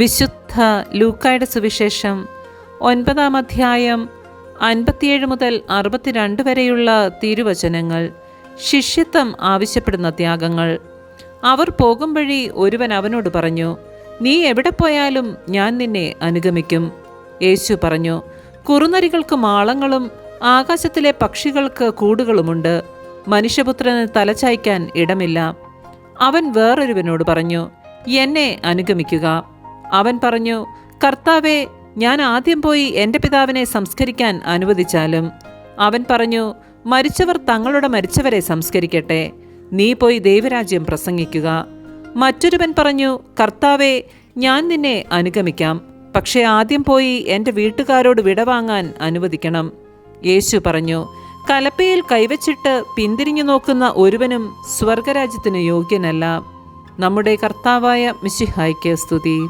വിശുദ്ധ ലൂക്കായുടെ സുവിശേഷം 9-ാം അധ്യായം 57 മുതൽ 62 വരെയുള്ള തിരുവചനങ്ങൾ. ശിഷ്യത്വം ആവശ്യപ്പെടുന്ന ത്യാഗങ്ങൾ. അവർ പോകും വഴി ഒരുവൻ അവനോട് പറഞ്ഞു, നീ എവിടെ പോയാലും ഞാൻ നിന്നെ അനുഗമിക്കും. യേശു പറഞ്ഞു, കുറുനരികൾക്ക് മാളങ്ങളും ആകാശത്തിലെ പക്ഷികൾക്ക് കൂടുകളുമുണ്ട്, മനുഷ്യപുത്രന് തലചായ്ക്കാൻ ഇടമില്ല. അവൻ വേറൊരുവനോട് പറഞ്ഞു, എന്നെ അനുഗമിക്കുക. അവൻ പറഞ്ഞു, കർത്താവേ, ഞാൻ ആദ്യം പോയി എൻ്റെ പിതാവിനെ സംസ്കരിക്കാൻ അനുവദിച്ചാലും. അവൻ പറഞ്ഞു, മരിച്ചവർ തങ്ങളുടെ മരിച്ചവരെ സംസ്കരിക്കട്ടെ, നീ പോയി ദൈവരാജ്യം പ്രസംഗിക്കുക. മറ്റൊരുവൻ പറഞ്ഞു, കർത്താവേ, ഞാൻ നിന്നെ അനുഗമിക്കാം, പക്ഷേ ആദ്യം പോയി എൻ്റെ വീട്ടുകാരോട് വിടവാങ്ങാൻ അനുവദിക്കണം. യേശു പറഞ്ഞു, കലപ്പയിൽ കൈവച്ചിട്ട് പിന്തിരിഞ്ഞു നോക്കുന്ന ഒരുവനും സ്വർഗരാജ്യത്തിന് യോഗ്യനല്ല. നമ്മുടെ കർത്താവായ മിശിഹായ്ക്ക് സ്തുതി.